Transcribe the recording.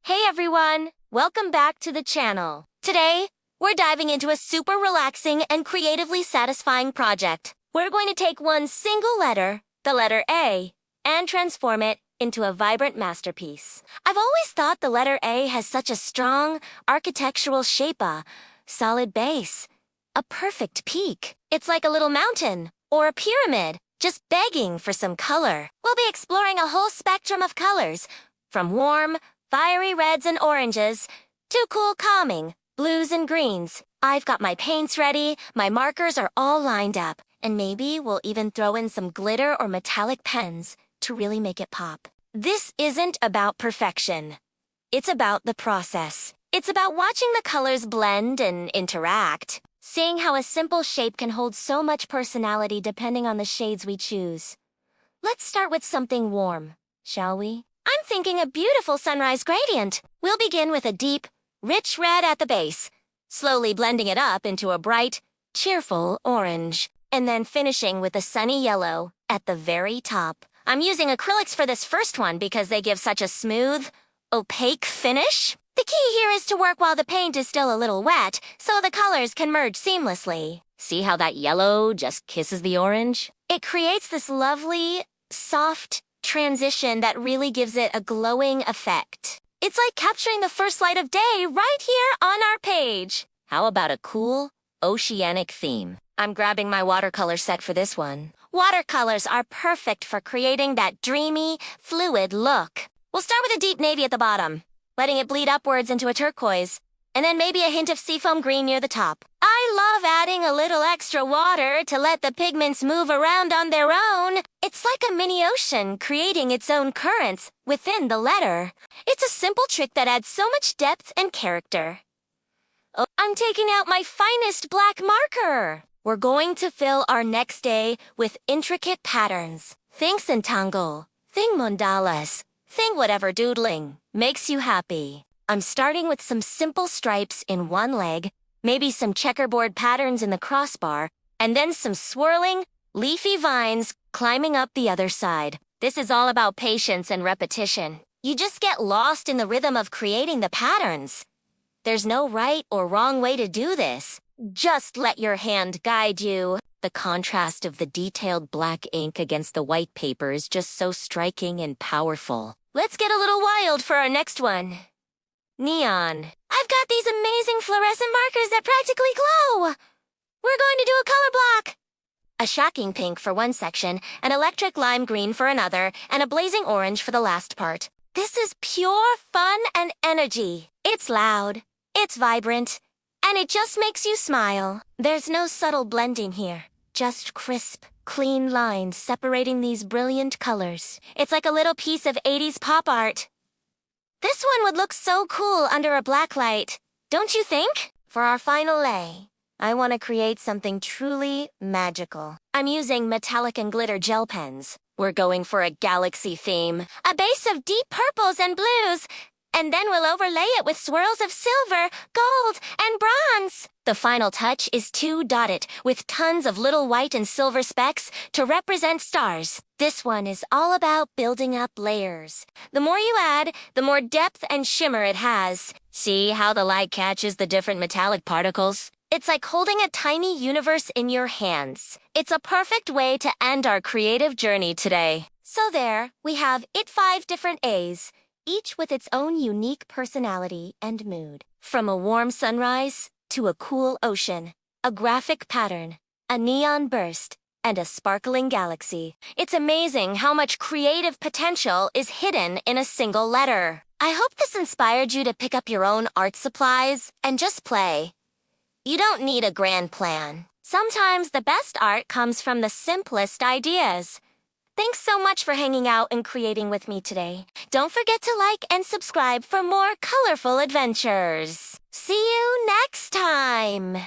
Hey everyone! Welcome back to the channel. Today, we're diving into a super relaxing and creatively satisfying project. We're going to take one single letter, the letter A, and transform it into a vibrant masterpiece. I've always thought the letter A has such a strong, architectural shape, a solid base, a perfect peak. It's like a little mountain or a pyramid, just begging for some color. We'll be exploring a whole spectrum of colors, from warm, fiery reds and oranges to cool, calming blues and greens. I've got my paints ready, my markers are all lined up, and maybe we'll even throw in some glitter or metallic pens to really make it pop. This isn't about perfection. It's about the process. It's about watching the colors blend and interact, seeing how a simple shape can hold so much personality depending on the shades we choose. Let's start with something warm, shall we? I'm thinking a beautiful sunrise gradient. We'll begin with a deep, rich red at the base, slowly blending it up into a bright, cheerful orange, and then finishing with a sunny yellow at the very top. I'm using acrylics for this first one because they give such a smooth, opaque finish. The key here is to work while the paint is still a little wet, so the colors can merge seamlessly. See how that yellow just kisses the orange? It creates this lovely, soft transition that really gives it a glowing effect. It's like capturing the first light of day right here on our page. How about a cool, oceanic theme? I'm grabbing my watercolor set for this one. Watercolors are perfect for creating that dreamy, fluid look. We'll start with a deep navy at the bottom, letting it bleed upwards into a turquoise, and then maybe a hint of seafoam green near the top. I love adding a little extra water to let the pigments move around on their own. It's like a mini ocean creating its own currents within the letter. It's a simple trick that adds so much depth and character. Oh, I'm taking out my finest black marker. We're going to fill our next day with intricate patterns. Think centangle, think mandalas, think whatever doodling makes you happy. I'm starting with some simple stripes in one leg, maybe some checkerboard patterns in the crossbar, and then some swirling, leafy vines climbing up the other side. This is all about patience and repetition. You just get lost in the rhythm of creating the patterns. There's no right or wrong way to do this. Just let your hand guide you. The contrast of the detailed black ink against the white paper is just so striking and powerful. Let's get a little wild for our next one. Neon. I've got these amazing fluorescent markers that practically glow. We're going to do a color block. A shocking pink for one section, an electric lime green for another, and a blazing orange for the last part. This is pure fun and energy. It's loud, it's vibrant, and it just makes you smile. There's no subtle blending here, just crisp, clean lines separating these brilliant colors. It's like a little piece of 80s pop art. This one would look so cool under a black light, don't you think? For our final lay, I want to create something truly magical. I'm using metallic and glitter gel pens. We're going for a galaxy theme, a base of deep purples and blues, and then we'll overlay it with swirls of silver, gold, and bronze. The final touch is to dot it with tons of little white and silver specks to represent stars. This one is all about building up layers. The more you add, the more depth and shimmer it has. See how the light catches the different metallic particles? It's like holding a tiny universe in your hands. It's a perfect way to end our creative journey today. So there, we have 5 different A's, each with its own unique personality and mood. From a warm sunrise to a cool ocean, a graphic pattern, a neon burst, and a sparkling galaxy. It's amazing how much creative potential is hidden in a single letter. I hope this inspired you to pick up your own art supplies and just play. You don't need a grand plan. Sometimes the best art comes from the simplest ideas. Thanks so much for hanging out and creating with me today. Don't forget to like and subscribe for more colorful adventures. See you next time!